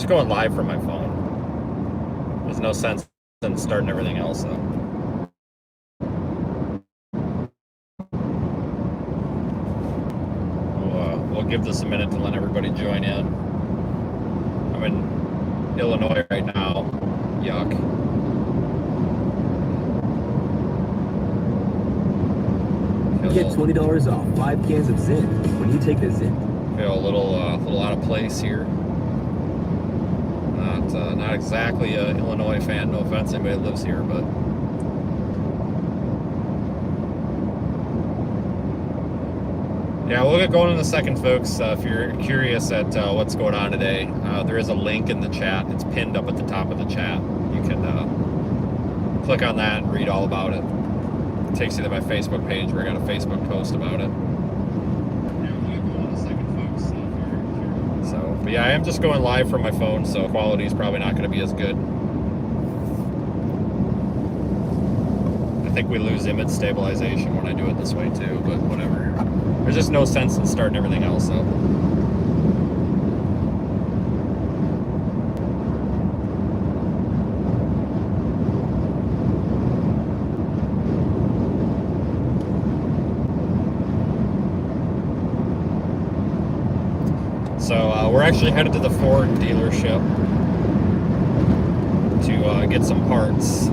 going live from my phone. There's no sense in starting everything else up. We'll give this a minute to let everybody join in. I'm in Illinois right now. Yuck. Get $20 off 5 cans of Zyn when you take the Zyn. Feel a little out of place here. Not exactly a Illinois fan. No offense, anybody that lives here, but yeah, we'll get going in a second, folks. If you're curious at what's going on today, there is a link in the chat. It's pinned up at the top of the chat. You can click on that and read all about it. It takes you to my Facebook page where I got a Facebook post about it. So, but yeah, I am just going live from my phone, so quality is probably not going to be as good. I think we lose image stabilization when I do it this way too, but whatever. There's just no sense in starting everything else up. So we're actually headed to the Ford dealership to get some parts.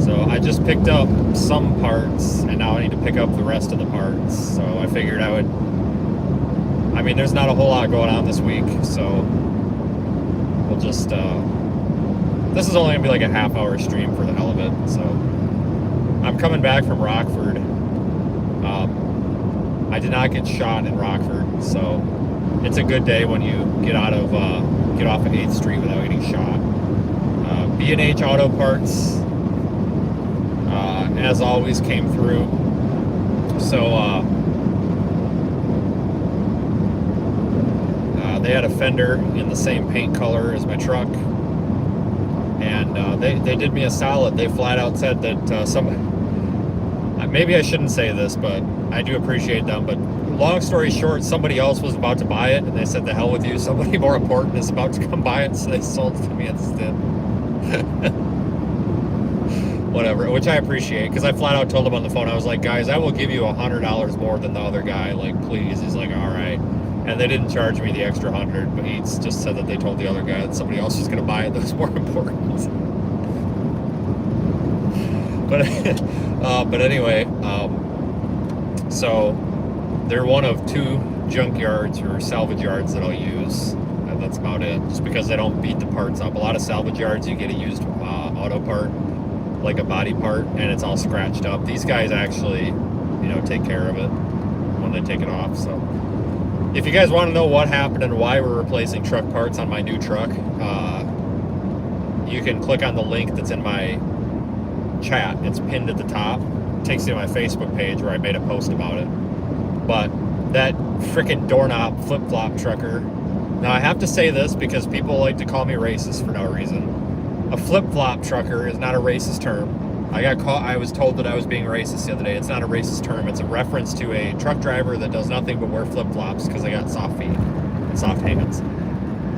So I just picked up some parts, and now I need to pick up the rest of the parts. So I figured I mean, there's not a whole lot going on this week, so we'll just, this is only gonna be like a half-hour stream for the hell of it. So I'm coming back from Rockford. I did not get shot in Rockford, so it's a good day when you get off of 8th Street without getting shot. B&H Auto Parts, as always, came through. So they had a fender in the same paint color as my truck, and they did me a solid. They flat out said that maybe I shouldn't say this, but I do appreciate them. But long story short, somebody else was about to buy it, and they said, "The hell with you! Somebody more important is about to come buy it," so they sold it to me instead. Whatever, which I appreciate, because I flat out told him on the phone, I was like, "Guys, I will give you $100 more than the other guy. Like, please." He's like, "All right." And they didn't charge me the extra 100, but he just said that they told the other guy that somebody else was going to buy it that was more important. But anyway, so they're one of 2 junkyards or salvage yards that I'll use, and that's about it. Just because they don't beat the parts up. A lot of salvage yards, you get a used auto part, like a body part, and it's all scratched up. These guys actually, take care of it when they take it off. So if you guys want to know what happened and why we're replacing truck parts on my new truck, you can click on the link that's in my chat. It's pinned at the top. It takes you to my Facebook page where I made a post about it. But that freaking doorknob flip-flop trucker, now I have to say this because people like to call me racist for no reason. A flip-flop trucker is not a racist term. I was told that I was being racist the other day. It's not a racist term. It's a reference to a truck driver that does nothing but wear flip-flops because they got soft feet and soft hands.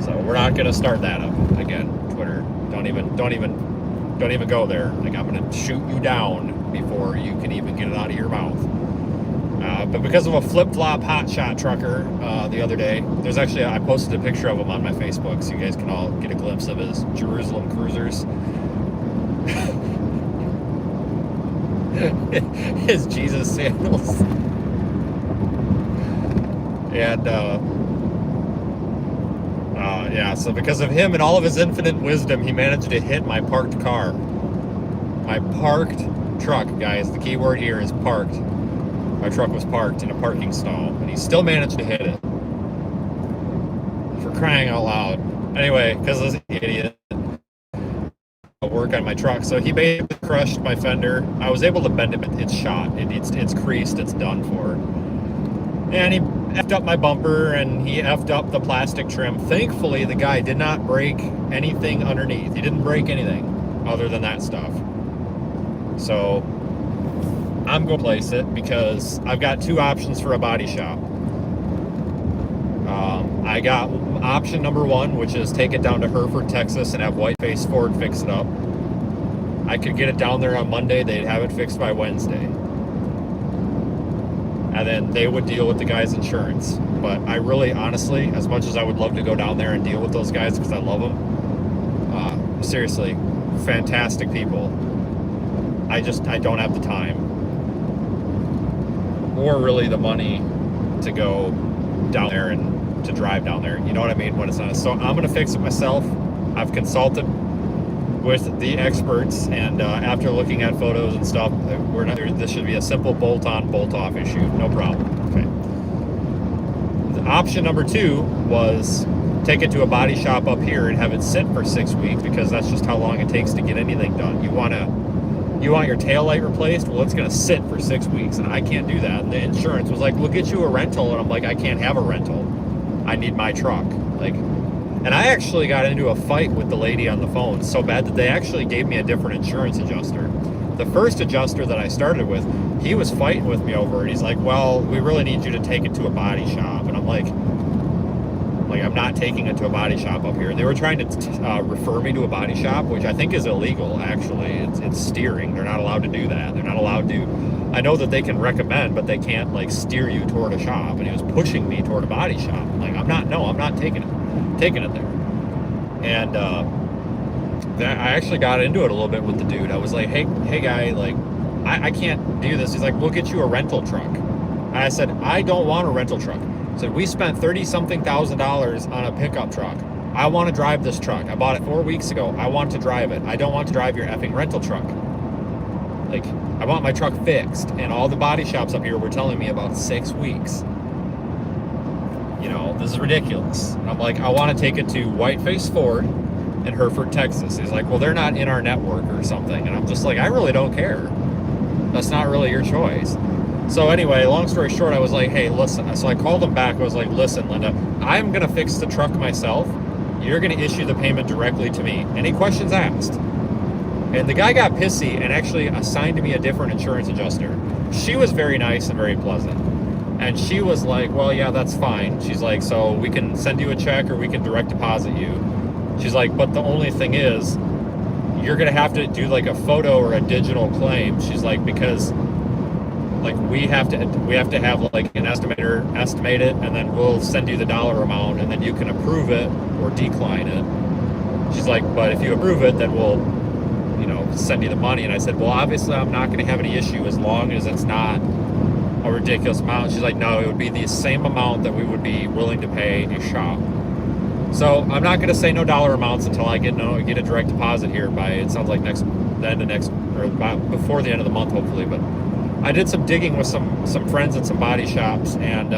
So we're not going to start that up again. Twitter, don't even go there. Like, I'm going to shoot you down before you can even get it out of your mouth. But because of a flip-flop hotshot trucker the other day, I posted a picture of him on my Facebook so you guys can all get a glimpse of his Jerusalem Cruisers. His Jesus sandals. And yeah, so because of him and all of his infinite wisdom, he managed to hit my parked car. My parked truck, guys. The key word here is parked. My truck was parked in a parking stall, and he still managed to hit it. For crying out loud. Anyway, because of this idiot, I work on my truck. So he basically crushed my fender. I was able to bend it, but it's shot. It's creased. It's done for. And he effed up my bumper, and he effed up the plastic trim. Thankfully, the guy did not break anything underneath. He didn't break anything other than that stuff. So I'm going to place it because I've got 2 options for a body shop. I got option number 1, which is take it down to Hereford, Texas, and have Whiteface Ford fix it up. I could get it down there on Monday. They'd have it fixed by Wednesday. And then they would deal with the guy's insurance. But I really, honestly, as much as I would love to go down there and deal with those guys because I love them, seriously, fantastic people. I don't have the time or really the money to go down there and to drive down there. You know what I mean? When it's not. So I'm going to fix it myself. I've consulted with the experts, and after looking at photos and stuff, this should be a simple bolt-on, bolt-off issue. No problem. Okay. The option number 2 was take it to a body shop up here and have it sit for 6 weeks, because that's just how long it takes to get anything done. You want your taillight replaced? Well, it's going to sit for 6 weeks, and I can't do that. And the insurance was like, we'll get you a rental. And I'm like, I can't have a rental. I need my truck. And I actually got into a fight with the lady on the phone so bad that they actually gave me a different insurance adjuster. The first adjuster that I started with, he was fighting with me over it. He's like, well, we really need you to take it to a body shop. And I'm like, I'm not taking it to a body shop up here. They were trying to refer me to a body shop, which I think is illegal, actually. It's steering. They're not allowed to do that. They're not allowed to. I know that they can recommend, but they can't, steer you toward a shop. And he was pushing me toward a body shop. I'm like, I'm not taking it there. And I actually got into it a little bit with the dude. I was like, hey guy, I can't do this. He's like, we'll get you a rental truck. And I said, I don't want a rental truck. I said, we spent $30-something thousand on a pickup truck. I want to drive this truck. I bought it 4 weeks ago. I want to drive it. I don't want to drive your effing rental truck. I want my truck fixed. And all the body shops up here were telling me about 6 weeks. This is ridiculous. And I'm like, I want to take it to Whiteface Ford in Hereford, Texas. He's like, well, they're not in our network or something. And I'm just like, I really don't care. That's not really your choice. So anyway, long story short, I was like, hey, listen. So I called him back. I was like, listen, Linda, I'm going to fix the truck myself. You're going to issue the payment directly to me. Any questions asked? And the guy got pissy and actually assigned me a different insurance adjuster. She was very nice and very pleasant. And she was like, well, yeah, that's fine. She's like, so we can send you a check or we can direct deposit you. She's like, but the only thing is, you're going to have to do a photo or a digital claim. She's like, because we have to have an estimator estimate it, and then we'll send you the dollar amount, and then you can approve it or decline it. She's like, but if you approve it, then we'll, send you the money. And I said, well, obviously I'm not going to have any issue as long as it's not a ridiculous amount. She's like, no, it would be the same amount that we would be willing to pay a shop. So I'm not going to say no dollar amounts until I get a direct deposit here by, it sounds like before the end of the month, hopefully. But I did some digging with some friends at some body shops, and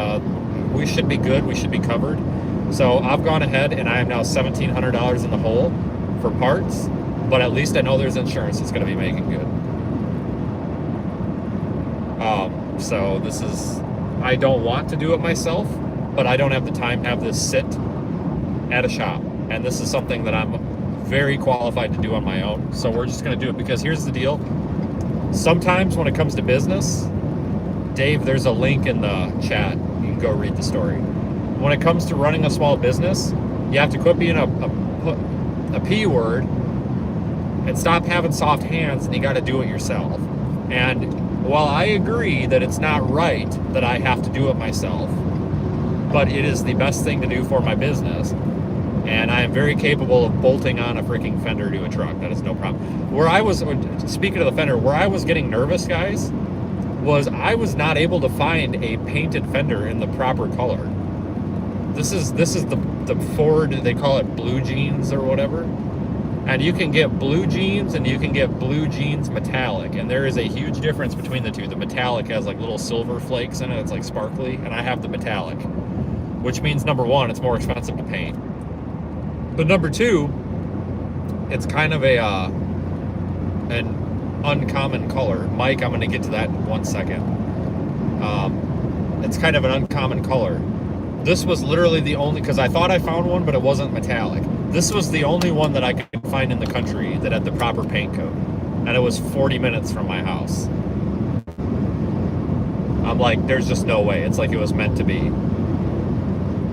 we should be good. We should be covered. So I've gone ahead, and I am now $1,700 in the hole for parts, but at least I know there's insurance that's going to be making good. So this is, I don't want to do it myself, but I don't have the time to have this sit at a shop. And this is something that I'm very qualified to do on my own. So we're just going to do it, because here's the deal. Sometimes when it comes to business, Dave, there's a link in the chat. You can go read the story. When it comes to running a small business, you have to quit being a P word and stop having soft hands, and you got to do it yourself. And while I agree that it's not right that I have to do it myself, but it is the best thing to do for my business. And I am very capable of bolting on a freaking fender to a truck. That is no problem. Speaking of the fender, where I was getting nervous, guys, was I was not able to find a painted fender in the proper color. This is the Ford, they call it blue jeans or whatever. And you can get blue jeans and you can get blue jeans metallic. And there is a huge difference between the two. The metallic has little silver flakes in it. It's sparkly. And I have the metallic, which means, number one, it's more expensive to paint. But number two, it's kind of an uncommon color. Mike, I'm going to get to that in 1 second. It's kind of an uncommon color. This was literally the only, because I thought I found one, but it wasn't metallic. This was the only one that I could find in the country that had the proper paint coat. And it was 40 minutes from my house. I'm like, there's just no way. It's like it was meant to be.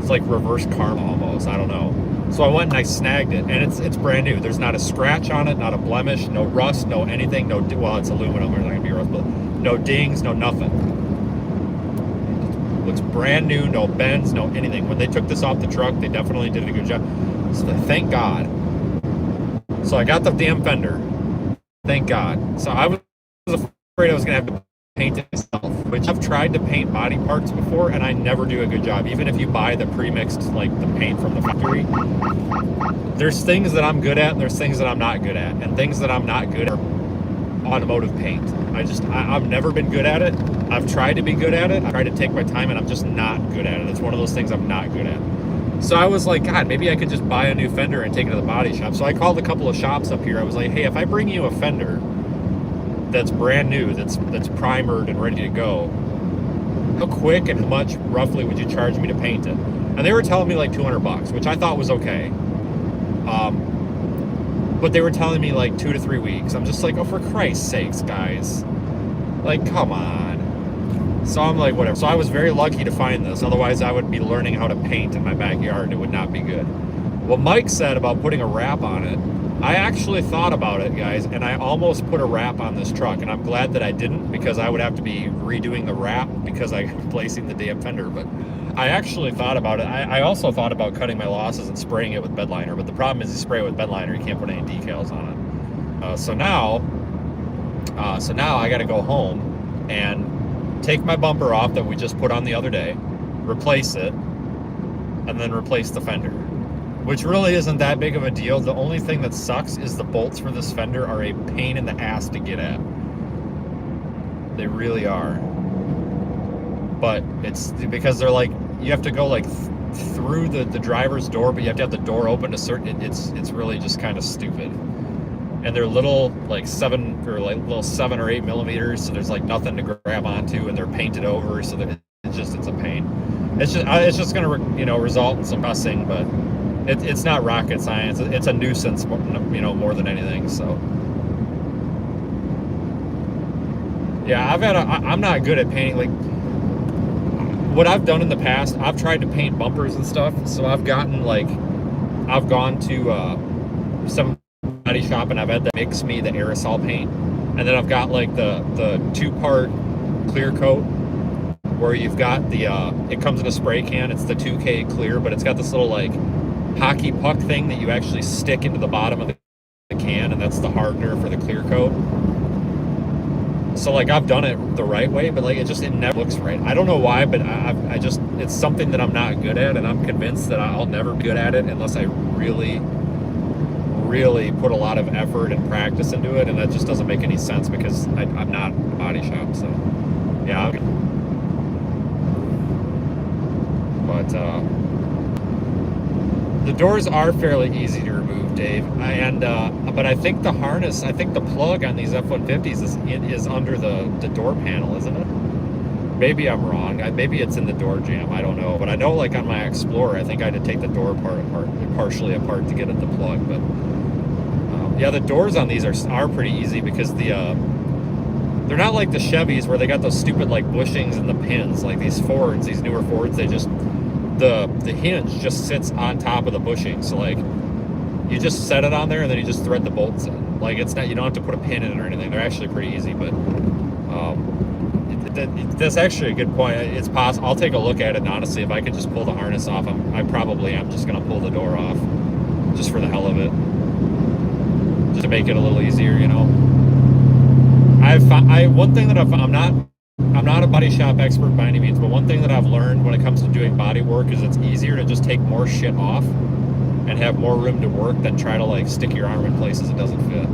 It's like reverse karma almost. I don't know. So I went and I snagged it, and it's brand new. There's not a scratch on it, not a blemish, no rust, no anything. No, well, it's aluminum. There's not gonna be rust, but no dings, no nothing. Looks brand new, no bends, no anything. When they took this off the truck, they definitely did a good job. So thank God. So I got the damn fender. Thank God. So I was afraid I was gonna have to paint it myself, which I've tried to paint body parts before, and I never do a good job. Even if you buy the pre-mixed, like the paint from the factory, there's things that I'm good at, and there's things that I'm not good at, and things that I'm not good at are automotive paint. I've never been good at it. I've tried to be good at it. I try to take my time, and I'm just not good at it. It's one of those things I'm not good at. So I was like, God, maybe I could just buy a new fender and take it to the body shop. So I called a couple of shops up here. I was like, hey, if I bring you a fender that's brand new, that's primered and ready to go, how quick and how much roughly would you charge me to paint it? And they were telling me like $200, which I thought was okay. But they were telling me like 2 to 3 weeks. I'm just like, oh, for Christ's sakes, guys. Like, come on. So I'm like, whatever. So I was very lucky to find this. Otherwise, I would be learning how to paint in my backyard, and it would not be good. What Mike said about putting a wrap on it, I actually thought about it, guys, and I almost put a wrap on this truck, and I'm glad that I didn't, because I would have to be redoing the wrap because I'm replacing the damn fender. But I actually thought about it. I also thought about cutting my losses and spraying it with bed liner, but the problem is you spray it with bed liner, you can't put any decals on it. So now I got to go home and take my bumper off that we just put on the other day, replace it, and then replace the fender, which really isn't that big of a deal. The only thing that sucks is the bolts for this fender are a pain in the ass to get at. They really are. But it's because they're like, you have to go like through the driver's door, but you have to have the door open to certain, it's really just kind of stupid. And they're little like 7 or 8 millimeters, so there's like nothing to grab onto, and they're painted over, so that it's a pain. It's just gonna result in some fussing, but it's not rocket science. It's a nuisance, more than anything. So yeah, I'm not good at painting. Like what I've done in the past, I've tried to paint bumpers and stuff. So I've gone to some body shop, and I've had them mix me the aerosol paint, and then I've got like the 2-part clear coat, where you've got the it comes in a spray can. It's the 2K clear, but it's got this little like hockey puck thing that you actually stick into the bottom of the can, and that's the hardener for the clear coat. So like I've done it the right way, but like it never looks right. I don't know why, but it's something that I'm not good at, and I'm convinced that I'll never be good at it unless I really put a lot of effort and practice into it, and that just doesn't make any sense because I'm not a body shop. So yeah, but the doors are fairly easy to remove, Dave, but I think the harness, the plug on these F-150s is under the door panel, isn't it? Maybe I'm wrong. Maybe it's in the door jamb. I don't know, but I know like on my Explorer, I think I had to take the door partially apart to get at the plug. But yeah, the doors on these are pretty easy because they're not like the Chevys where they got those stupid like bushings and the pins. Like these newer Fords, they just the hinge just sits on top of the bushing. So like you just set it on there and then you just thread the bolts in. Like it's not, you don't have to put a pin in it or anything. They're actually pretty easy, but that's actually a good point. It's possible. I'll take a look at it, and honestly, if I could just pull the harness off, I probably am just going to pull the door off, just for the hell of it, just to make it a little easier, One thing that I'm not a body shop expert by any means, but one thing that I've learned when it comes to doing body work is it's easier to just take more shit off and have more room to work than try to like stick your arm in places it doesn't fit.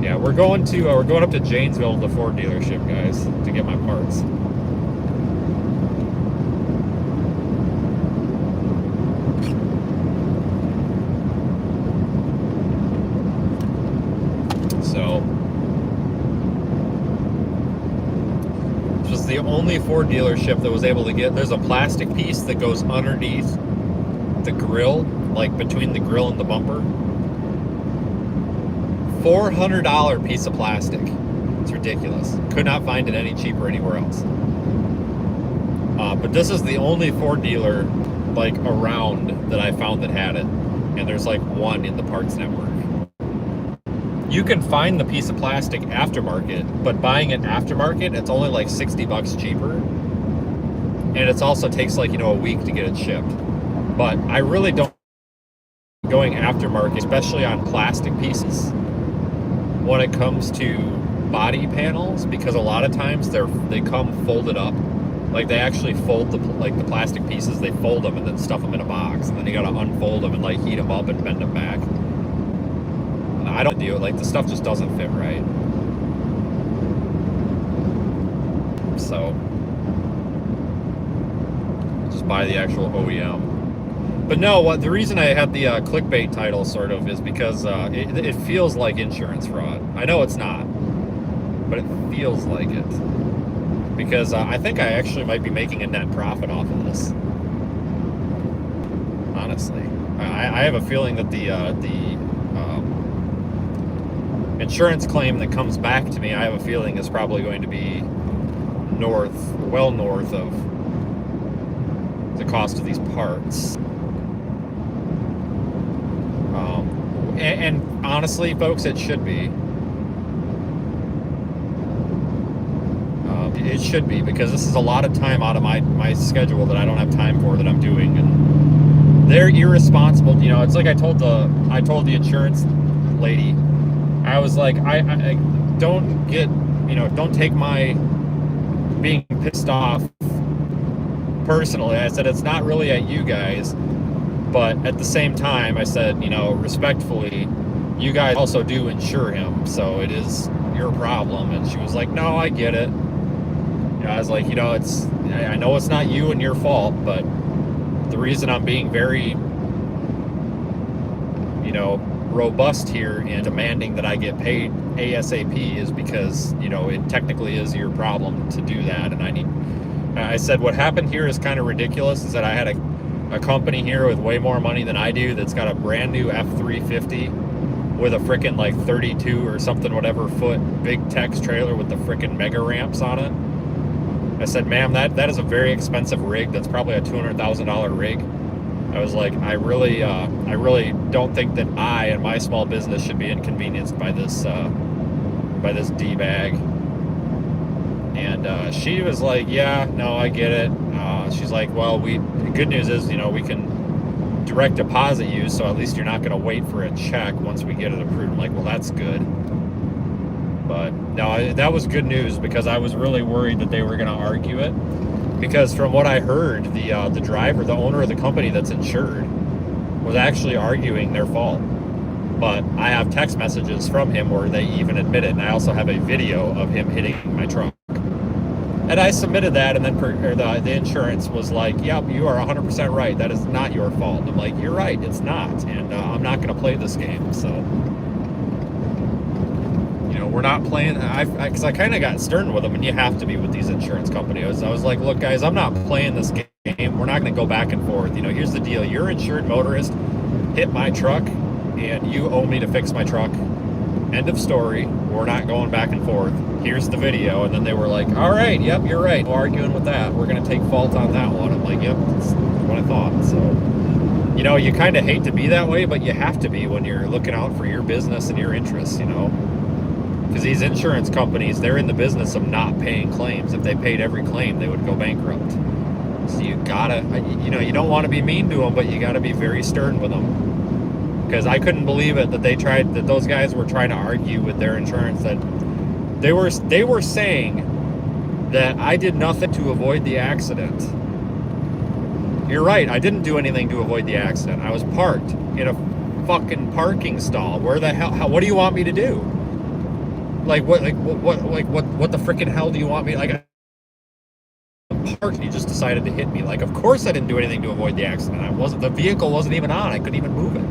Yeah, we're going up to Janesville to the Ford dealership, guys, to get my parts. So this was the only Ford dealership that was able to get. There's a plastic piece that goes underneath the grill, like between the grill and the bumper. $400 piece of plastic. It's ridiculous. Could not find it any cheaper anywhere else. But this is the only Ford dealer like around that I found that had it, and there's like one in the parts network. You can find the piece of plastic aftermarket, but buying it aftermarket, it's only like $60 cheaper, and it also takes like a week to get it shipped. But I really don't going aftermarket, especially on plastic pieces, when it comes to body panels, because a lot of times they come folded up. Like they actually fold the plastic pieces, they fold them and then stuff them in a box, and then you gotta unfold them and like heat them up and bend them back. And I don't do it, like the stuff just doesn't fit right. So just buy the actual OEM. But no, the reason I had the clickbait title sort of is because it feels like insurance fraud. I know it's not, but it feels like it. Because I think I actually might be making a net profit off of this. Honestly, I have a feeling that the insurance claim that comes back to me, I have a feeling is probably going to be well north of the cost of these parts. And honestly, folks, it should be. It should be, because this is a lot of time out of my schedule that I don't have time for, that I'm doing, and they're irresponsible. It's like I told the insurance lady, I was like, I don't get, don't take my being pissed off personally. I said, it's not really at you guys, but at the same time, I said, respectfully, you guys also do insure him, so it is your problem. And she was like, no, I get it. I was like, I know it's not you and your fault, but the reason I'm being very, robust here and demanding that I get paid ASAP is because, it technically is your problem to do that. And I said, what happened here is kind of ridiculous, is that I had a company here with way more money than I do that's got a brand new F350 with a frickin' like 32 or something, whatever foot big Tex trailer with the frickin' mega ramps on it. I said, ma'am, that is a very expensive rig. That's probably a $200,000 rig. I was like, I really don't think that I and my small business should be inconvenienced by this D-bag. And she was like, yeah, no, I get it. She's like, well, the good news is, we can direct deposit you, so at least you're not going to wait for a check once we get it approved. I'm like, well, that's good. But no, that was good news, because I was really worried that they were going to argue it. Because from what I heard, the driver, the owner of the company that's insured, was actually arguing their fault. But I have text messages from him where they even admit it, and I also have a video of him hitting my truck. And I submitted that, and then the insurance was like, yep, you are 100% right. That is not your fault. And I'm like, you're right, it's not. And I'm not going to play this game, so... we're not playing, because I kind of got stern with them, and you have to be with these insurance companies. I was like, look, guys, I'm not playing this game. We're not going to go back and forth. Here's the deal. You're insured motorist, hit my truck, and you owe me to fix my truck. End of story. We're not going back and forth. Here's the video. And then they were like, all right, yep, you're right. We're arguing with that. We're going to take fault on that one. I'm like, yep, that's what I thought. So, you kind of hate to be that way, but you have to be when you're looking out for your business and your interests, Because these insurance companies, they're in the business of not paying claims. If they paid every claim, they would go bankrupt. So you gotta, you don't want to be mean to them, but you gotta be very stern with them. Because I couldn't believe it that those guys were trying to argue with their insurance that they were saying that I did nothing to avoid the accident. You're right, I didn't do anything to avoid the accident. I was parked in a fucking parking stall. Where the hell? What do you want me to do? What the freaking hell do you want me? Like, I'm parked and you just decided to hit me. Like, of course I didn't do anything to avoid the accident. The vehicle wasn't even on. I couldn't even move it.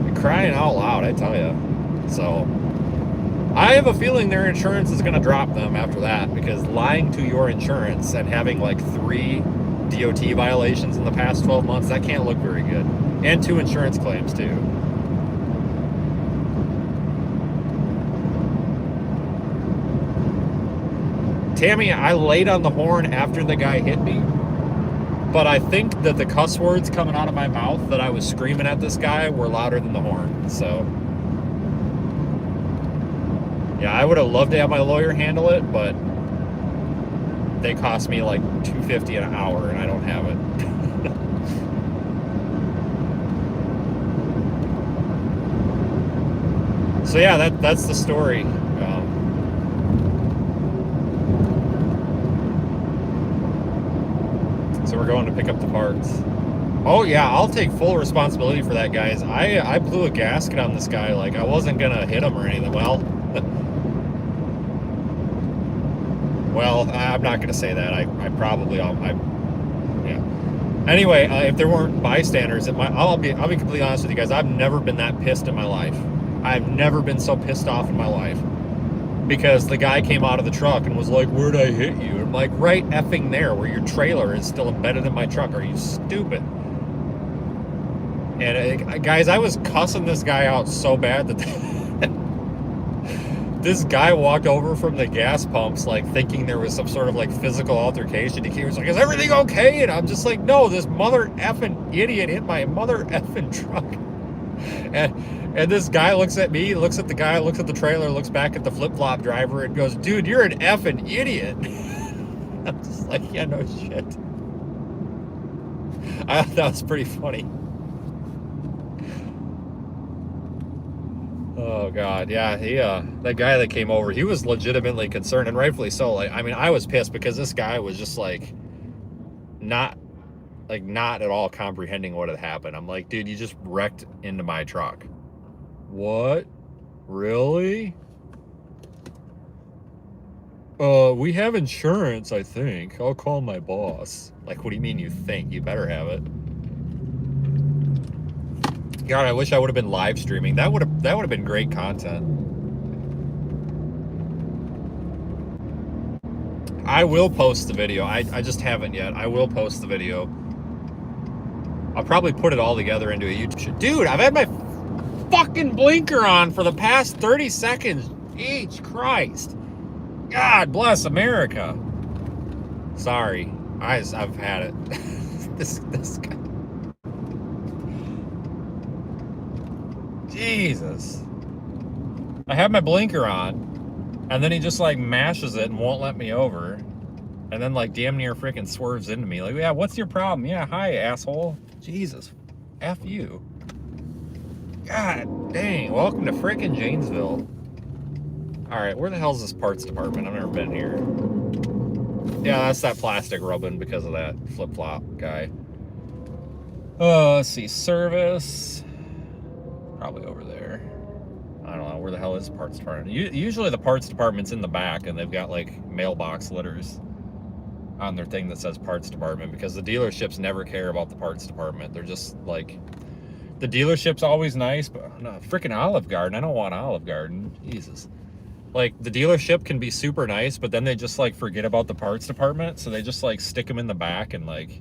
You're crying out loud, I tell you. So, I have a feeling their insurance is going to drop them after that, because lying to your insurance and having like 3 DOT violations in the past 12 months, that can't look very good. And 2 insurance claims too. Tammy, I laid on the horn after the guy hit me, but I think that the cuss words coming out of my mouth that I was screaming at this guy were louder than the horn. So, yeah, I would have loved to have my lawyer handle it, but they cost me like $250 an hour, and I don't have it. So yeah, that's the story. So we're going to pick up the parts. Oh yeah, I'll take full responsibility for that, guys. I blew a gasket on this guy. Like, I wasn't gonna hit him or anything. Well, I'm not gonna say that. I probably yeah. Anyway, if there weren't bystanders, I'll be completely honest with you guys. I've never been that pissed in my life. I've never been so pissed off in my life, because the guy came out of the truck and was like, "Where'd I hit you?" I'm like, "Right effing there, where your trailer is still embedded in my truck. Are you stupid?" And guys, I was cussing this guy out so bad that this guy walked over from the gas pumps, like, thinking there was some sort of like physical altercation. He was like, "Is everything okay?" And I'm just like, "No, this mother effing idiot hit my mother effing truck." And this guy looks at me, looks at the guy, looks at the trailer, looks back at the flip-flop driver, and goes, "Dude, you're an effing idiot." I'm just like, yeah, no shit. I thought that was pretty funny. Oh God, yeah, that guy that came over, he was legitimately concerned, and rightfully so. Like, I mean, I was pissed because this guy was just like, not at all comprehending what had happened. I'm like, dude, you just wrecked into my truck. What? Really? We have insurance, I think. I'll call my boss. Like, what do you mean you think? You better have it. God, I wish I would have been live streaming. That would have been great content. I will post the video. I just haven't yet. I will post the video. I'll probably put it all together into a YouTube. Dude, I've had my fucking blinker on for the past 30 seconds. Jeez Christ. God bless America. Sorry. I've had it. This guy. Jesus. I have my blinker on, and then he just like mashes it and won't let me over. And then like damn near freaking swerves into me. Like, yeah, what's your problem? Yeah, hi, asshole. Jesus. F you. God dang. Welcome to freaking Janesville. Alright, where the hell is this parts department? I've never been here. Yeah, that's that plastic rubbing because of that flip-flop guy. Let's see. Service. Probably over there. I don't know. Where the hell is the parts department? Usually the parts department's in the back, and they've got like mailbox litters on their thing that says parts department, because the dealerships never care about the parts department. They're just like, the dealership's always nice, but no, freaking Olive Garden. I don't want Olive Garden. Jesus. Like, the dealership can be super nice, but then they just like forget about the parts department, so they just like stick them in the back and like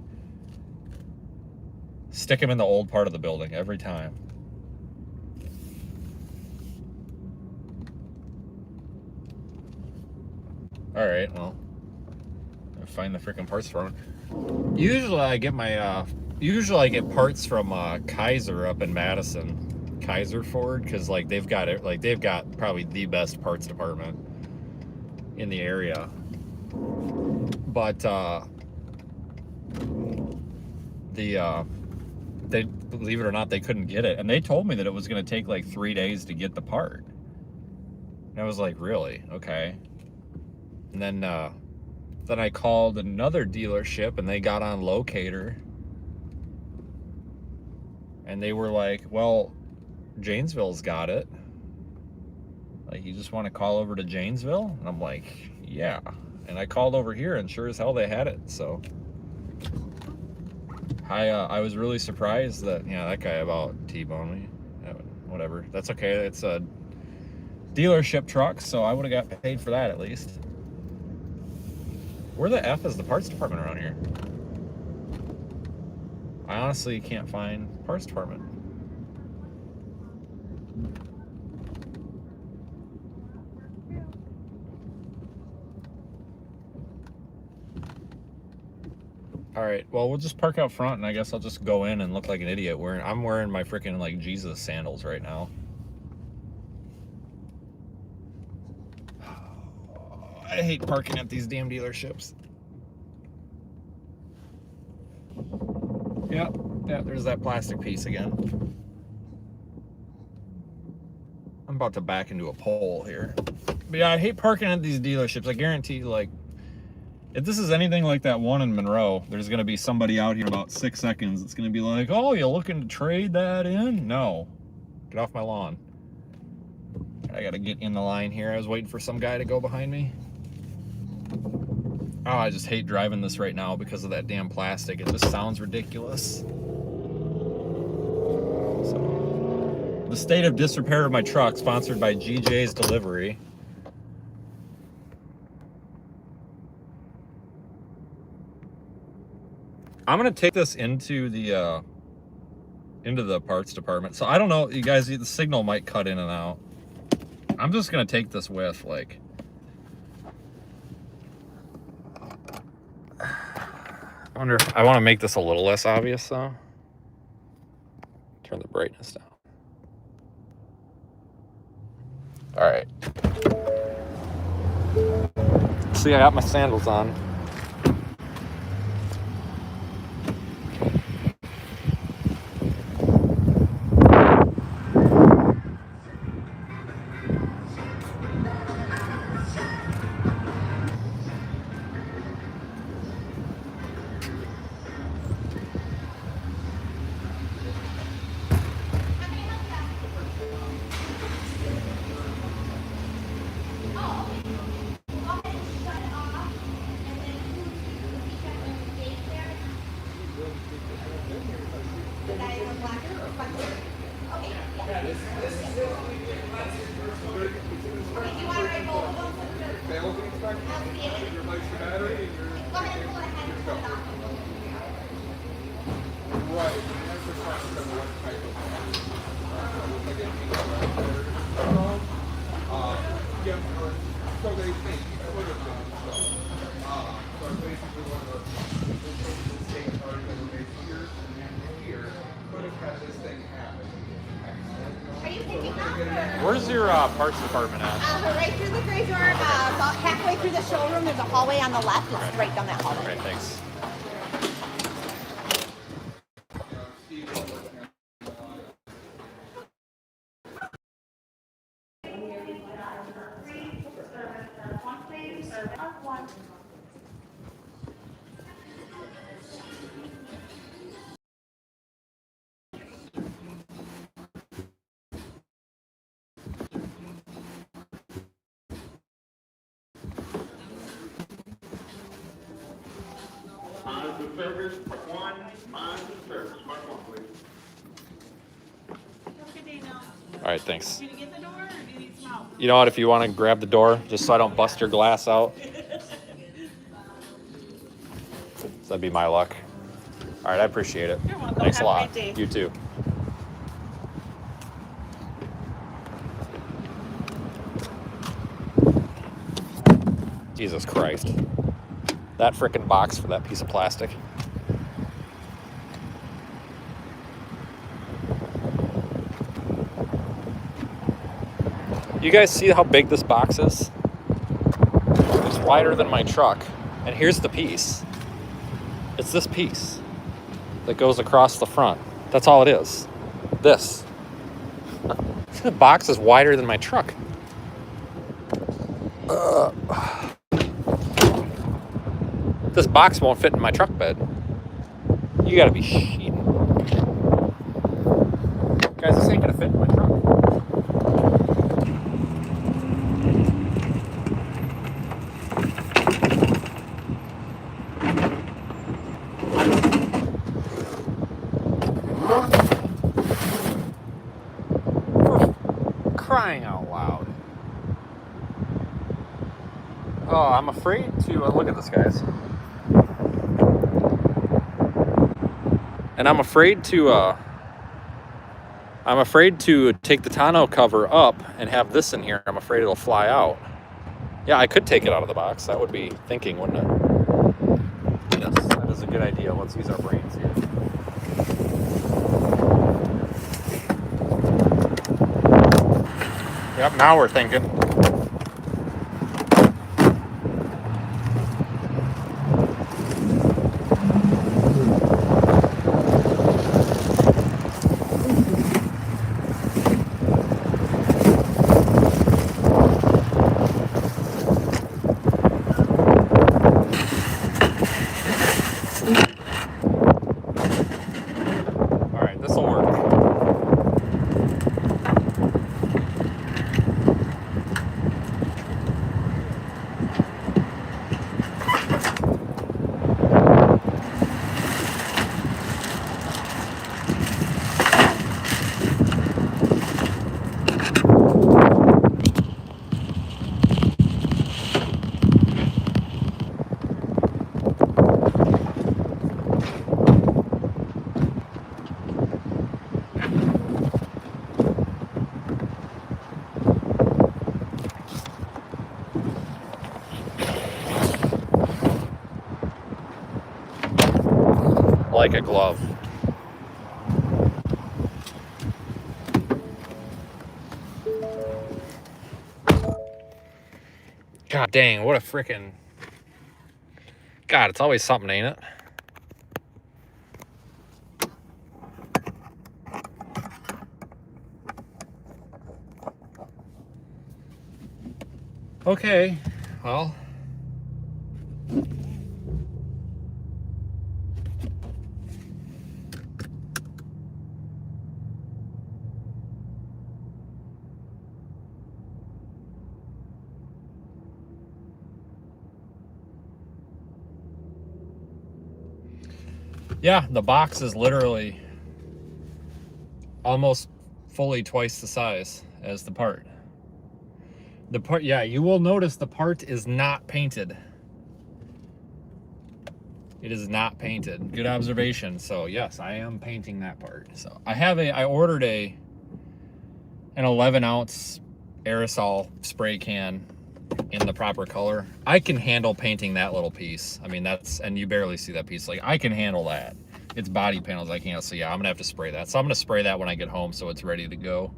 stick them in the old part of the building every time. All right, well, I'll find the freaking parts department. Usually I get parts from Kaiser up in Madison, Kaiser Ford, because like they've got probably the best parts department in the area. But they, believe it or not, they couldn't get it, and they told me that it was going to take like 3 days to get the part. And I was like, really? Okay. And then I called another dealership, and they got on Locator, and they were like, well, Janesville's got it. Like, you just want to call over to Janesville? And I'm like, yeah. And I called over here, and sure as hell they had it. So I was really surprised that, you know, that guy about T-boned me. Whatever. That's okay. It's a dealership truck, so I would have got paid for that at least. Where the F is the parts department around here? I honestly can't find parts department. All right, well, we'll just park out front, and I guess I'll just go in and look like an idiot. I'm wearing my freaking, like, Jesus sandals right now. I hate parking at these damn dealerships. Yeah, there's that plastic piece again. I'm about to back into a pole here. But yeah, I hate parking at these dealerships. I guarantee, like, if this is anything like that one in Monroe, there's going to be somebody out here in about 6 seconds. It's going to be like, oh, you looking to trade that in? No. Get off my lawn. I got to get in the line here. I was waiting for some guy to go behind me. Oh, I just hate driving this right now because of that damn plastic. It just sounds ridiculous. So, the state of disrepair of my truck, sponsored by GJ's Delivery. I'm gonna take this into the parts department. So I don't know, you guys, the signal might cut in and out. I'm just gonna take this with, like, I wonder if I want to make this a little less obvious though. Turn the brightness down. All right. See, I got my sandals on. Where's your parts department at? Right through the gray door, about halfway through the showroom, there's a hallway on the left. It's right down that hallway. Okay, thanks. Service, mark one, monitor service, mark one, please. Good day now. All right, thanks. Do you get the door or do you need some help? You know what? If you want to grab the door, just so I don't bust your glass out. So that'd be my luck. All right, I appreciate it. You're welcome. Thanks Have a a lot. great day. You too. Jesus Christ. That frickin' box for that piece of plastic. You guys see how big this box is? It's wider than my truck. And here's the piece. It's this piece that goes across the front. That's all it is. This. The box is wider than my truck. This box won't fit in my truck bed. You gotta be shitting. Guys, this ain't gonna fit in my truck. For crying out loud. Oh, I'm afraid to look at this, guys. And I'm afraid to take the tonneau cover up and have this in here. I'm afraid it'll fly out. Yeah, I could take it out of the box. That would be thinking, wouldn't it? Yes, that is a good idea. Let's use our brains here. Yep, now we're thinking. All right, this will work. Like a glove. God dang, what a freaking... God, it's always something, ain't it? Okay, well... Yeah, the box is literally almost fully twice the size as the part. The part, yeah, you will notice the part is not painted. It is not painted. Good observation. So yes, I am painting that part. So I ordered an 11-ounce aerosol spray can in the proper color. I can handle painting that little piece. I mean, and you barely see that piece. Like, I can handle that. It's body panels I can't. So yeah, I'm gonna have to spray that. So I'm gonna spray that when I get home so it's ready to go.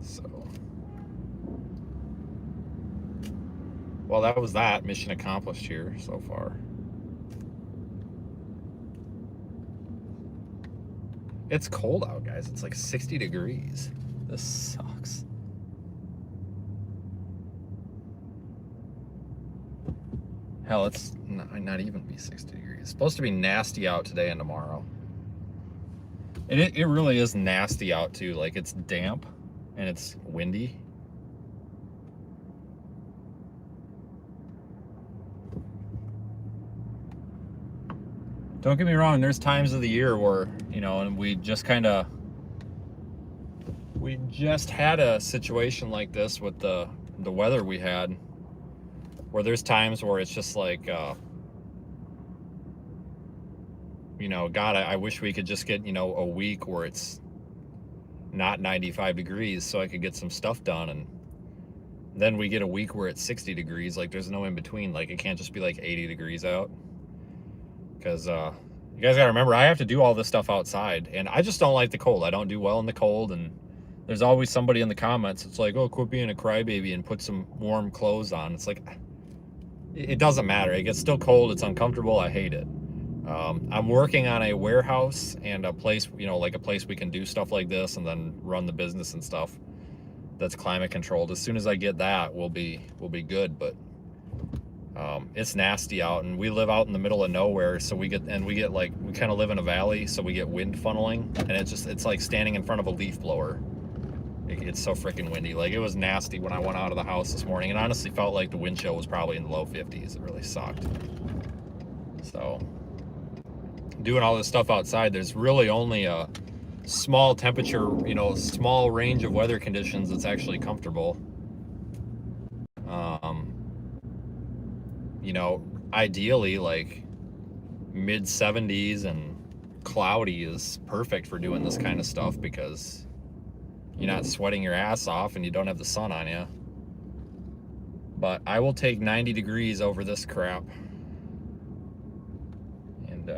So, well, that was that. Mission accomplished here so far. It's cold out, guys. It's like 60 degrees. This sucks. Hell, it's not even be 60 degrees. It's supposed to be nasty out today and tomorrow. It really is nasty out too. Like, it's damp and it's windy. Don't get me wrong, there's times of the year where, you know, and we just had a situation like this with the weather we had, where there's times where it's just like, you know, God, I wish we could just get, you know, a week where it's not 95 degrees so I could get some stuff done. And then we get a week where it's 60 degrees. Like, there's no in between. Like, it can't just be like 80 degrees out. Because you guys gotta remember, I have to do all this stuff outside, and I just don't like the cold. I don't do well in the cold, and there's always somebody in the comments. It's like, oh, quit being a crybaby and put some warm clothes on. It's like, it doesn't matter. It gets still cold. It's uncomfortable. I hate it. I'm working on a warehouse and a place, you know, like a place we can do stuff like this and then run the business and stuff that's climate controlled. As soon as I get that, we'll be good. But it's nasty out, and we live out in the middle of nowhere, so we kind of live in a valley, so we get wind funneling, and it's like standing in front of a leaf blower. It's so freaking windy. Like, it was nasty when I went out of the house this morning, and honestly felt like the wind chill was probably in the low 50s. It really sucked. So doing all this stuff outside, there's really only a small temperature, you know, small range of weather conditions that's actually comfortable. You know, ideally, like, mid 70s and cloudy is perfect for doing this kind of stuff, because you're not sweating your ass off and you don't have the sun on you. But I will take 90 degrees over this crap. And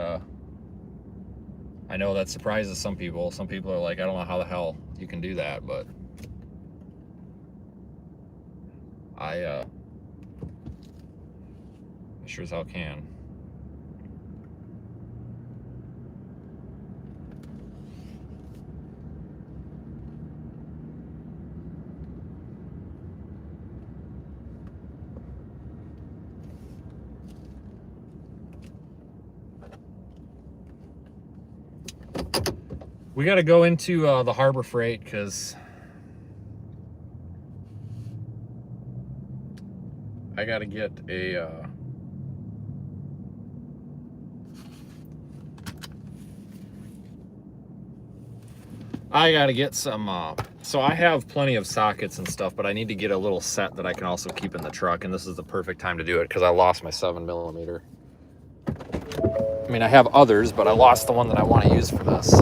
I know that surprises some people. Some people are like, I don't know how the hell you can do that, but I sure as hell can. We got to go into the Harbor Freight because I got to get a I got to get some so I have plenty of sockets and stuff, but I need to get a little set that I can also keep in the truck, and this is the perfect time to do it because I lost my 7mm. I mean, I have others, but I lost the one that I want to use for this.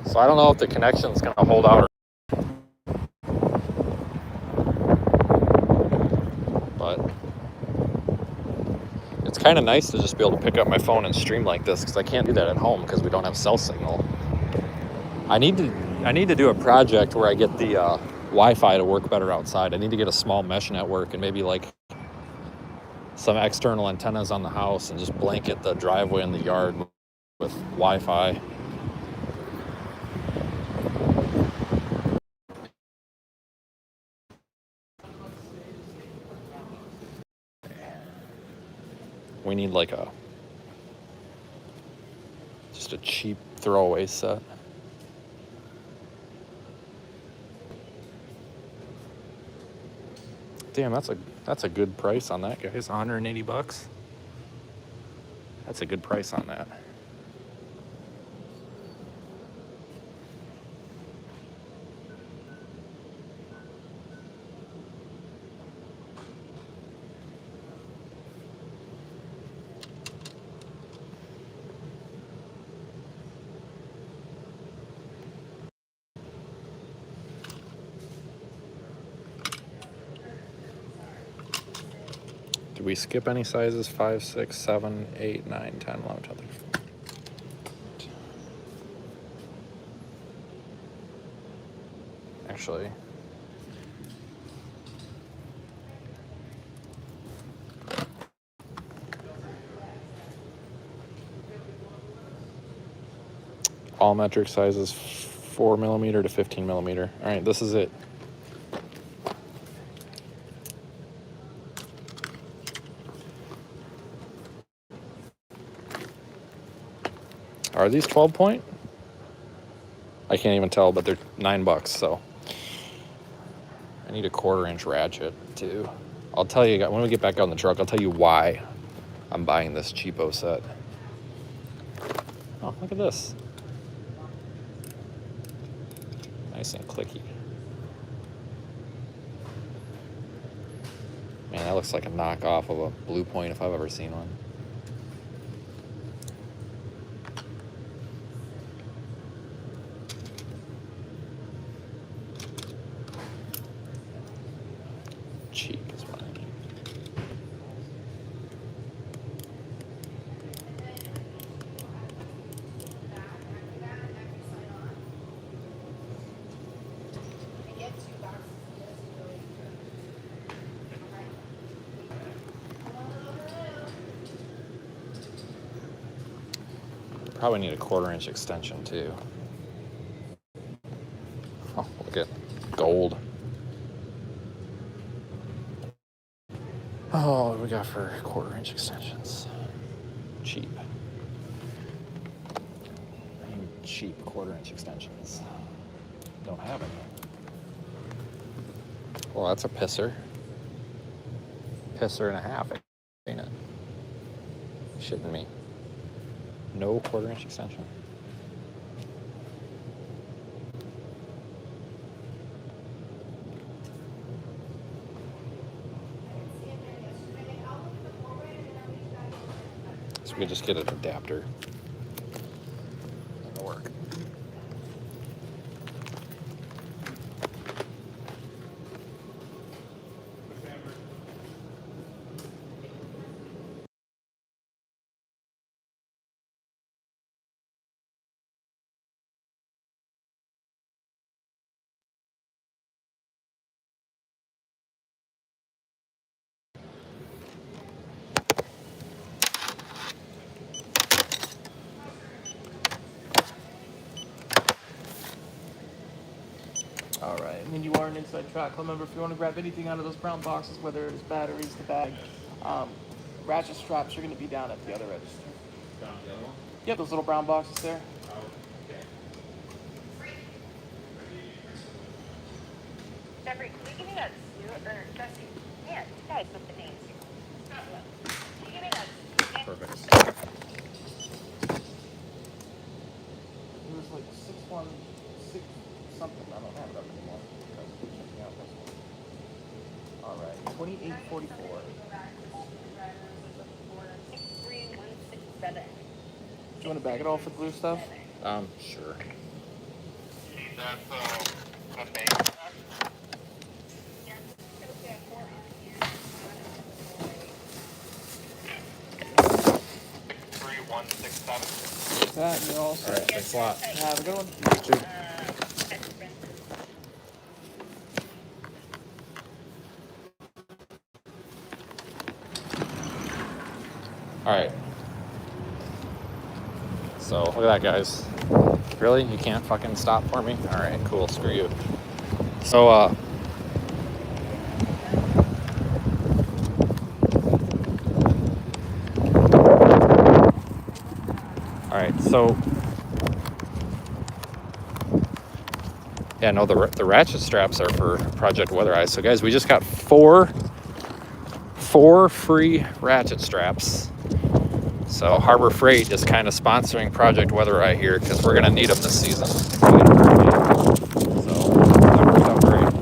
So I don't know if the connection's going to hold out or but it's kind of nice to just be able to pick up my phone and stream like this because I can't do that at home because we don't have cell signal. I need to do a project where I get the Wi-Fi to work better outside. I need to get a small mesh network and maybe like some external antennas on the house and just blanket the driveway and the yard with Wi-Fi. We need like just a cheap throwaway set. Damn, that's a good price on that, guys. 180 bucks. That's a good price on that. Did we skip any sizes? 5, 6, 7, 8, 9, 10, 11, 12, 13. Actually, all metric sizes 4mm to 15mm. All right, this is it. Are these 12 point? I can't even tell, but they're $9, so I need a 1/4-inch ratchet too. I'll tell you when we get back out in the truck, I'll tell you why I'm buying this cheapo set. Oh, look at this. Nice and clicky. Man, that looks like a knockoff of a Blue Point if I've ever seen one. Cheap is what I need. Probably need a 1/4-inch extension too. Oh, look at gold. Oh, what do we got for 1/4-inch extensions? Cheap. I need cheap 1/4-inch extensions. Don't have any. Well, that's a pisser. Pisser and a half, ain't it? Shitting me. No 1/4-inch extension. We could just get an adapter. That'll work. All right, and then you are an inside track. Remember, if you want to grab anything out of those brown boxes, whether it's batteries, the bag, ratchet straps are going to be down at the other register. Down the other one? Yeah, those little brown boxes there. Jeffrey, can you give me that suit, or Jesse, yeah, you guys with the names. Can you give me that? Perfect. It was like 616 something. I don't have it up anymore. Check me out this one. All right, 2844. 63167. Do you want to bag it all for the blue stuff? Sure. That's, a bank. That, and you're all All set. right, thanks a lot. Have a good one. You too. All right. So look at that, guys. Really? You can't fucking stop for me? All right, cool. Screw you. So, all right, so yeah, no, the ratchet straps are for Project Weather Eye. So guys, we just got four free ratchet straps. So Harbor Freight is kind of sponsoring Project Weather Eye here because we're gonna need them this season. So that worked out great.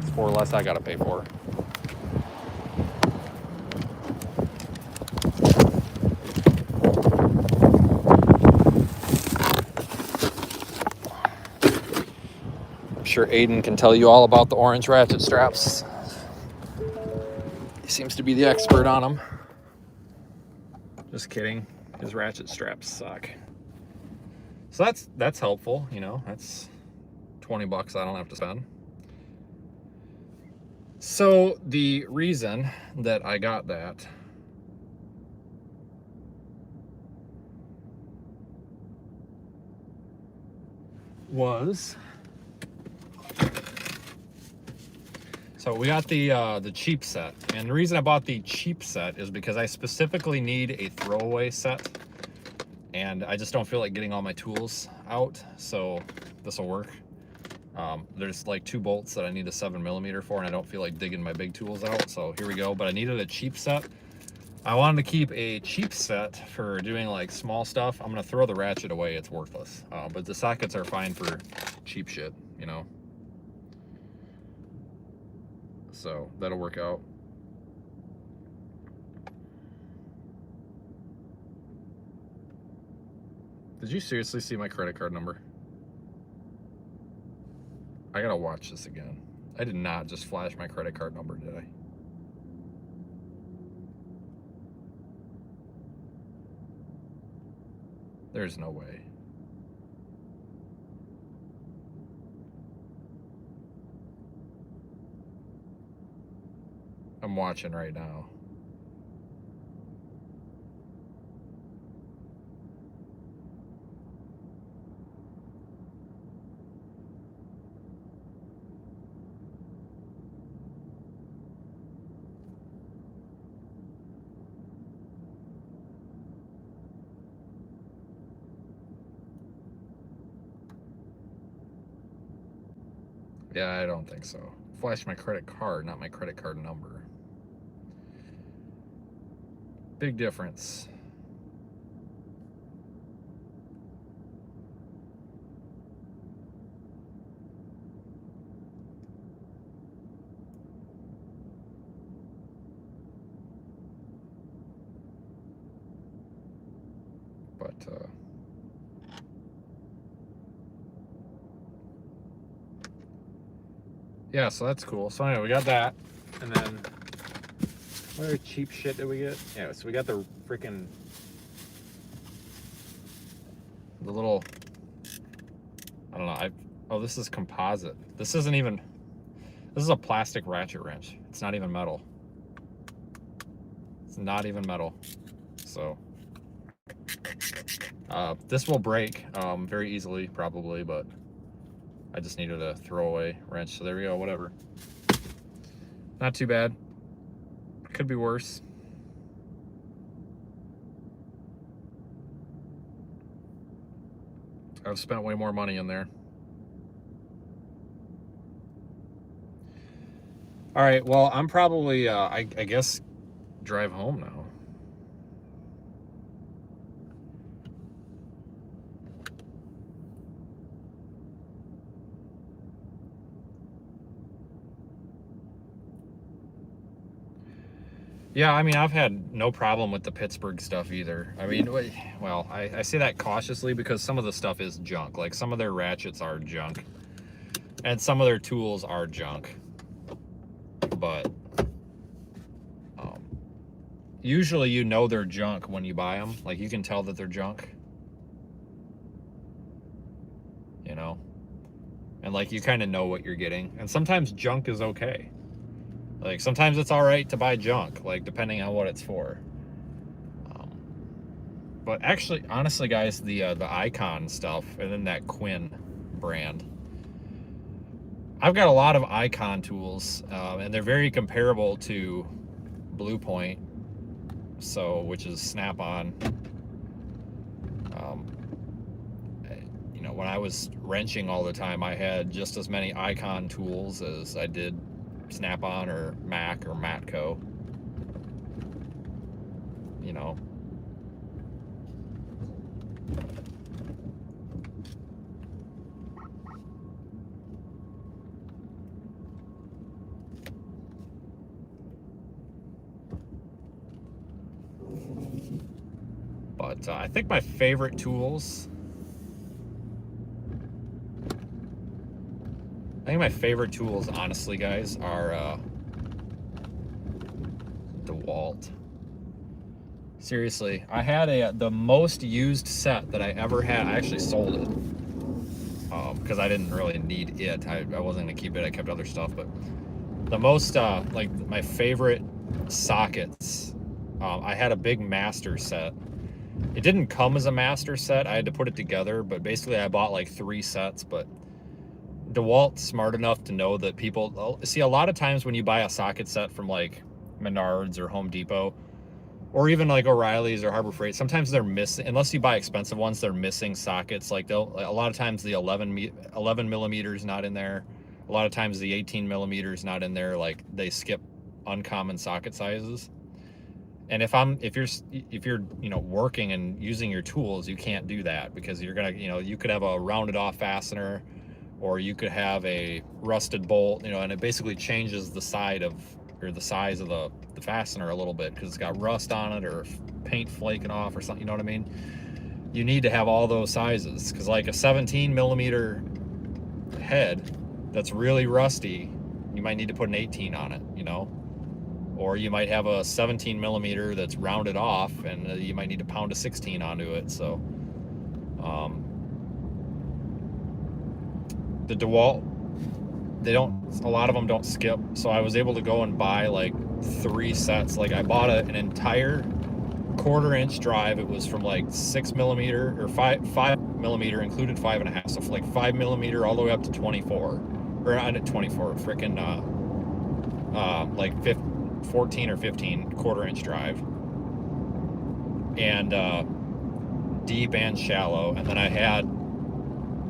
It's 4 less I gotta pay for. I'm sure Aiden can tell you all about the orange ratchet straps. He seems to be the expert on them. Just kidding. His ratchet straps suck. So that's helpful, you know. That's $20 I don't have to spend. So the reason that I got that was, so we got the cheap set, and the reason I bought the cheap set is because I specifically need a throwaway set, and I just don't feel like getting all my tools out, so this will work. There's like 2 bolts that I need a 7mm for, and I don't feel like digging my big tools out, so here we go. But I needed a cheap set. I wanted to keep a cheap set for doing like small stuff. I'm gonna throw the ratchet away, it's worthless. But the sockets are fine for cheap shit, you know. So that'll work out. Did you seriously see my credit card number? I gotta watch this again. I did not just flash my credit card number, did I? There's no way. I'm watching right now. Yeah, I don't think so. Flash my credit card, not my credit card number. Big difference. But yeah, so that's cool. So anyway, we got that, and then what other cheap shit did we get? Yeah, so we got the freaking the little, I don't know. Oh, this is composite. This isn't even. This is a plastic ratchet wrench. It's not even metal. It's not even metal. So this will break very easily, probably, but I just needed a throwaway wrench. So there we go. Whatever. Not too bad. Could be worse. I've spent way more money in there. All right, well, I'm probably, I guess, drive home now. Yeah, I mean, I've had no problem with the Pittsburgh stuff either. I mean, well, I say that cautiously because some of the stuff is junk. Like, some of their ratchets are junk. And some of their tools are junk. But usually you know they're junk when you buy them. Like, you can tell that they're junk. You know? And, like, you kind of know what you're getting. And sometimes junk is okay. Like, sometimes it's all right to buy junk, like, depending on what it's for. But actually, honestly, guys, the Icon stuff, and then that Quinn brand, I've got a lot of Icon tools, and they're very comparable to Blue Point, so, which is Snap-on. You know, when I was wrenching all the time, I had just as many Icon tools as I did Snap-on or Mac or Matco. You know. But I think my favorite tools, honestly, guys, are DeWalt. Seriously, I had the most used set that I ever had. I actually sold it because I didn't really need it. I wasn't gonna keep it. I kept other stuff, but the most like my favorite sockets. I had a big master set. It didn't come as a master set. I had to put it together, but basically I bought like 3 sets. But DeWalt's smart enough to know that people see, a lot of times when you buy a socket set from like Menards or Home Depot, or even like O'Reilly's or Harbor Freight, sometimes they're missing, unless you buy expensive ones, they're missing sockets. Like a lot of times the 11 millimeters not in there. A lot of times the 18 millimeters not in there. Like, they skip uncommon socket sizes. And if you're you know, working and using your tools, you can't do that, because you're gonna, you know, you could have a rounded off fastener, or you could have a rusted bolt, you know, and it basically changes the side of, or the size of the fastener a little bit, because it's got rust on it or paint flaking off or something. You know what I mean? You need to have all those sizes, because like a 17 millimeter head that's really rusty, you might need to put an 18 on it, you know. Or you might have a 17 millimeter that's rounded off, and you might need to pound a 16 onto it. So, the DeWalt, a lot of them don't skip. So I was able to go and buy like 3 sets. Like, I bought an entire 1/4-inch drive. It was from like 6 millimeter or 5 millimeter, included 5.5. So like 5 millimeter all the way up to 24, or not 24, freaking like 14 or 15 1/4-inch drive, and deep and shallow. And then I had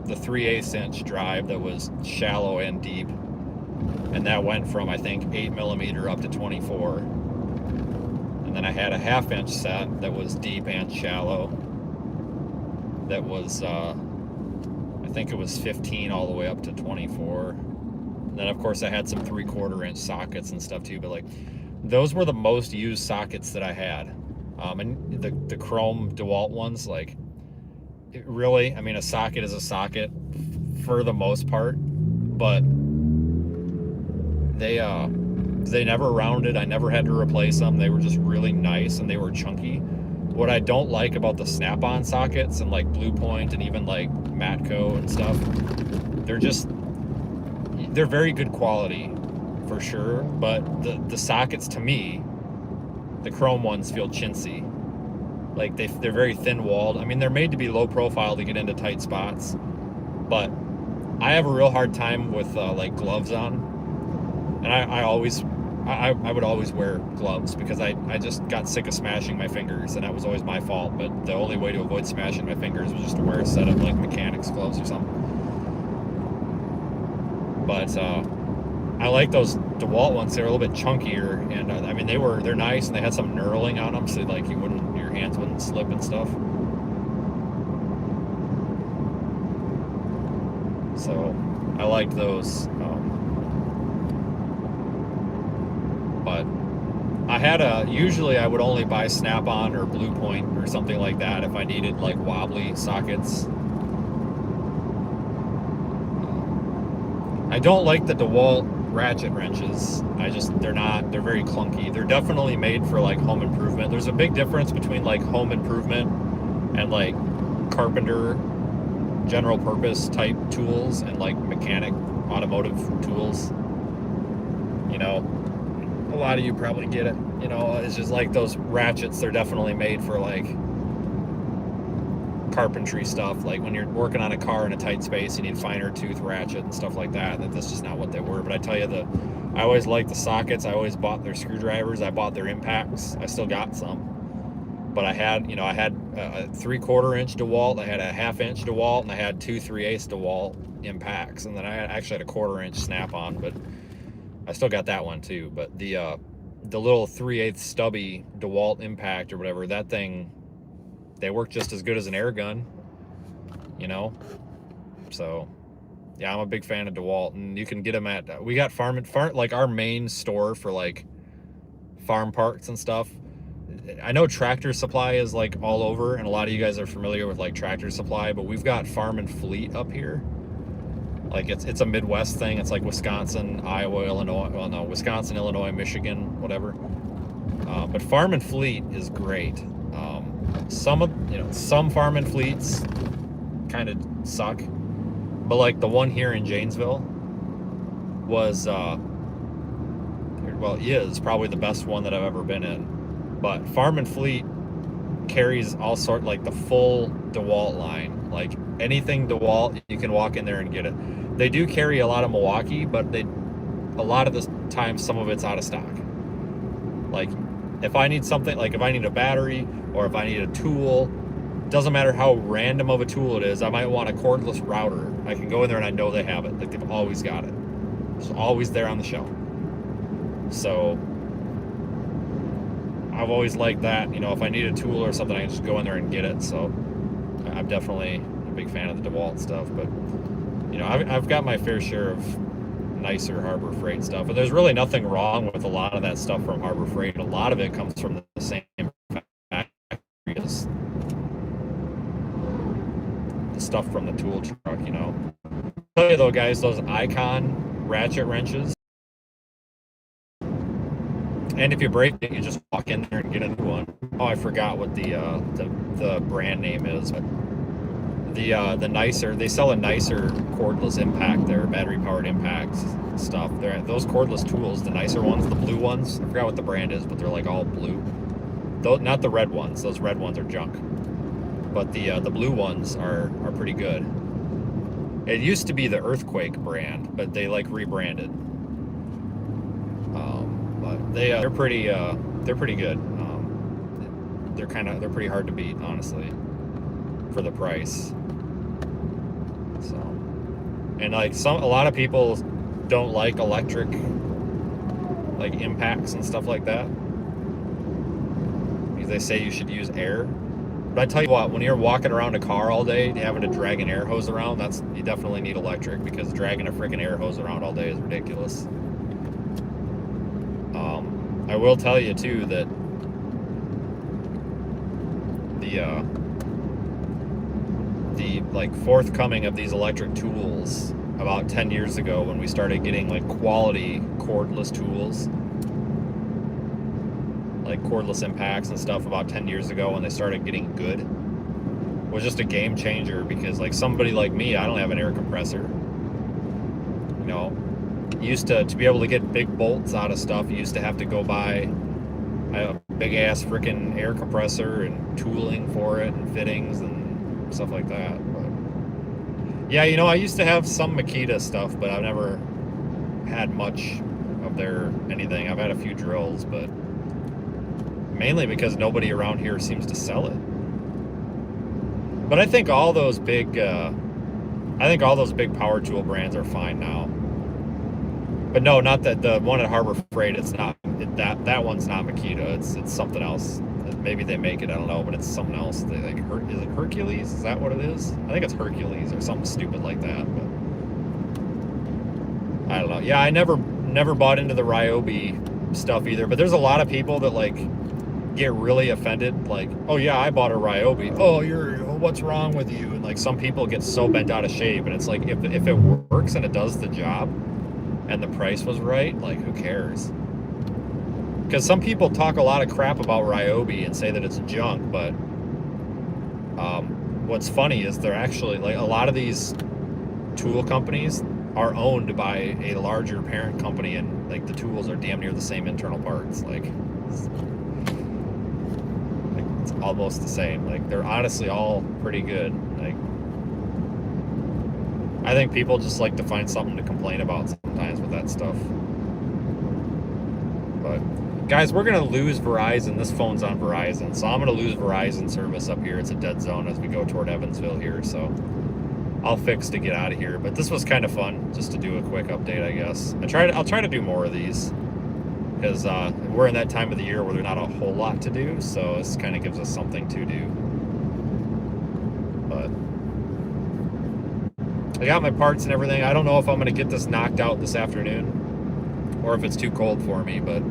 the 3/8 inch drive that was shallow and deep, and that went from, I think, 8 millimeter up to 24. And then I had a 1/2 inch set that was deep and shallow, that was I think it was 15 all the way up to 24. And then of course I had some 3/4 inch sockets and stuff too. But like, those were the most used sockets that I had. And the chrome DeWalt ones, like, it really, I mean, a socket is a socket for the most part, but they never rounded. I never had to replace them. They were just really nice and they were chunky. What I don't like about the snap-on sockets and like Blue Point and even like Matco and stuff, they're very good quality for sure, but the sockets, to me, the chrome ones feel chintzy. Like they're very thin-walled. I mean, they're made to be low profile to get into tight spots, but I have a real hard time with like gloves on, and I would always wear gloves because I just got sick of smashing my fingers, and that was always my fault. But the only way to avoid smashing my fingers was just to wear a set of like mechanics gloves or something. But I like those DeWalt ones. They're a little bit chunkier, and I mean they're nice, and they had some knurling on them, so like your hands wouldn't slip and stuff. So I liked those. But I had usually I would only buy Snap-on or Blue Point or something like that if I needed like wobbly sockets. I don't like the DeWalt ratchet wrenches. They're very clunky. They're definitely made for like home improvement. There's a big difference between like home improvement and like carpenter, general purpose type tools and like mechanic automotive tools. You know, a lot of you probably get it. You know, it's just like those ratchets, they're definitely made for like carpentry stuff. Like when you're working on a car in a tight space, you need finer tooth ratchet and stuff like that. That's just not what they were. But I tell you, I always liked the sockets. I always bought their screwdrivers. I bought their impacts. I still got some. But I had a 3/4 inch DeWalt, I had a 1/2 inch DeWalt, and I had 2 3/8 DeWalt impacts. And then I actually had a 1/4 inch Snap-on, but I still got that one too. But the little 3/8 stubby DeWalt impact or whatever, that thing, they work just as good as an air gun, you know? So, yeah, I'm a big fan of DeWalt, and you can get them at, we got farm, like our main store for like farm parts and stuff. I know Tractor Supply is like all over, and a lot of you guys are familiar with like Tractor Supply, but we've got Farm and Fleet up here. Like it's a Midwest thing. It's like Wisconsin, Iowa, Illinois. Well, no, Wisconsin, Illinois, Michigan, whatever. But Farm and Fleet is great. Some Farm and Fleets kind of suck, but like the one here in Janesville was, is probably the best one that I've ever been in. But Farm and Fleet carries all sort, like the full DeWalt line, like anything DeWalt, you can walk in there and get it. They do carry a lot of Milwaukee, but a lot of the time, some of it's out of stock. Like if I need something, like if I need a battery or if I need a tool, doesn't matter how random of a tool it is, I might want a cordless router. I can go in there and I know they have it. Like they've always got it. It's always there on the shelf. So I've always liked that. You know, if I need a tool or something, I can just go in there and get it. So I'm definitely a big fan of the DeWalt stuff. But, you know, I've got my fair share of nicer Harbor Freight stuff. And there's really nothing wrong with a lot of that stuff from Harbor Freight. A lot of it comes from the same factory as the stuff from the tool truck, you know. I'll tell you though, guys, those Icon ratchet wrenches, and if you break it, you just walk in there and get a new one. Oh, I forgot what the brand name is, but the nicer, they sell a nicer cordless impact there, battery powered impacts stuff. Those cordless tools, the nicer ones, the blue ones, I forgot what the brand is, but they're like all blue. Those, not the red ones. Those red ones are junk. But the blue ones are pretty good. It used to be the Earthquake brand, but they like rebranded. But they're pretty good. They're pretty hard to beat, honestly, for the price. So, and like a lot of people don't like electric, like impacts and stuff like that, because they say you should use air. But I tell you what, when you're walking around a car all day having to drag an air hose around, you definitely need electric, because dragging a freaking air hose around all day is ridiculous. I will tell you too that the like forthcoming of these electric tools about 10 years ago when we started getting like quality cordless tools, like cordless impacts and stuff about 10 years ago when they started getting good, was just a game changer. Because like somebody like me, I don't have an air compressor, you know. Used to be able to get big bolts out of stuff, you used to have to go buy a big ass freaking air compressor and tooling for it and fittings and stuff like that. But yeah, you know, I used to have some Makita stuff, but I've never had much of their anything. I've had a few drills, but mainly because nobody around here seems to sell it. But I think all those big power tool brands are fine now. But no, not that the one at Harbor Freight. It's not that one's not Makita. It's something else. Maybe they make it. I don't know, but it's something else. They like is it Hercules? Is that what it is? I think it's Hercules or something stupid like that. But I don't know. Yeah, I never bought into the Ryobi stuff either. But there's a lot of people that like get really offended. Like, oh yeah, I bought a Ryobi. Oh, what's wrong with you? And like some people get so bent out of shape. And it's like if it works and it does the job, and the price was right, like who cares? Because some people talk a lot of crap about Ryobi and say that it's junk, but what's funny is they're actually, like, a lot of these tool companies are owned by a larger parent company, and like the tools are damn near the same internal parts. Like it's almost the same. Like they're honestly all pretty good. Like I think people just like to find something to complain about sometimes with that stuff. But guys, we're gonna lose Verizon. This phone's on Verizon, so I'm gonna lose Verizon service up here. It's a dead zone as we go toward Evansville here, so I'll fix to get out of here. But this was kind of fun, just to do a quick update, I guess. I'll try to do more of these, because we're in that time of the year where there's not a whole lot to do, so this kind of gives us something to do. But I got my parts and everything. I don't know if I'm going to get this knocked out this afternoon or if it's too cold for me, but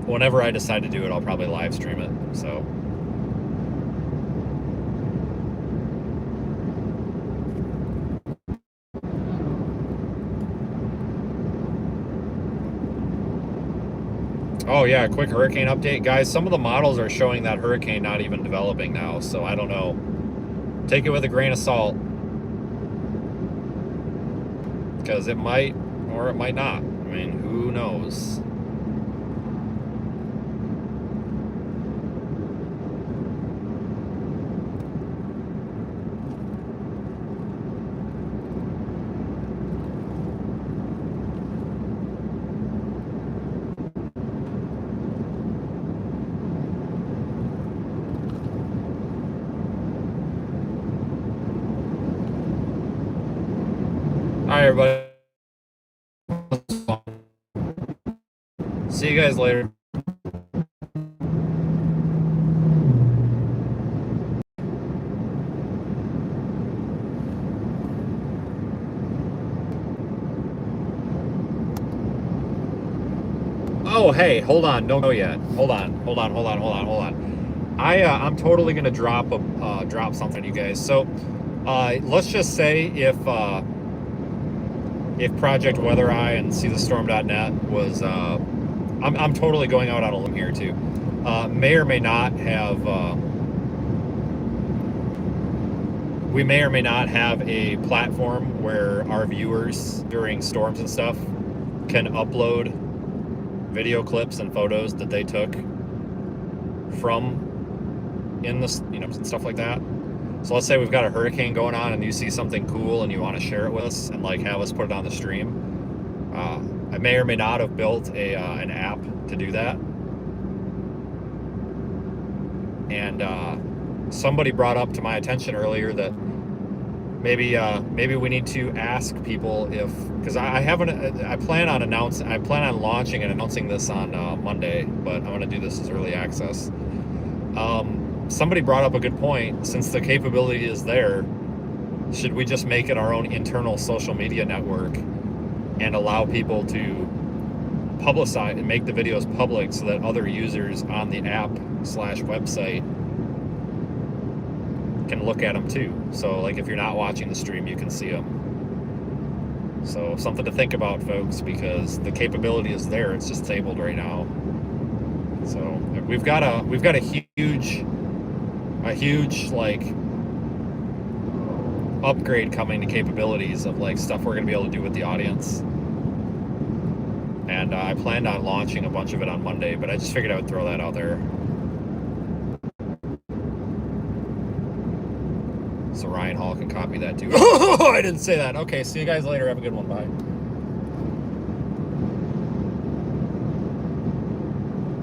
whenever I decide to do it, I'll probably live stream it. So oh yeah, quick hurricane update. Guys, some of the models are showing that hurricane not even developing now, so I don't know. Take it with a grain of salt, because it might or it might not. I mean, who knows? Alright, everybody. See you guys later. Oh, hey, hold on. Don't go yet. Hold on. I'm totally gonna drop something on you guys. So, let's just say if Project Weather Eye and SeeTheStorm.net was, I'm totally going out on a limb here too, may or may not have, we may or may not have a platform where our viewers during storms and stuff can upload video clips and photos that they took from in the, you know, stuff like that. So let's say we've got a hurricane going on and you see something cool and you want to share it with us and like have us put it on the stream. I may or may not have built an app to do that. And somebody brought up to my attention earlier that maybe we need to ask people if, because I plan on launching and announcing this on Monday, but I'm going to do this as early access. Somebody brought up a good point. Since the capability is there, should we just make it our own internal social media network and allow people to publicize and make the videos public so that other users on the app/website can look at them too. So like if you're not watching the stream, you can see them. So something to think about, folks, because the capability is there. It's just disabled right now. So we've got a huge like upgrade coming to capabilities of like stuff we're gonna be able to do with the audience. And I planned on launching a bunch of it on Monday, but I just figured I would throw that out there. So Ryan Hall can copy that too. Oh, I didn't say that. Okay, see you guys later. Have a good one. Bye.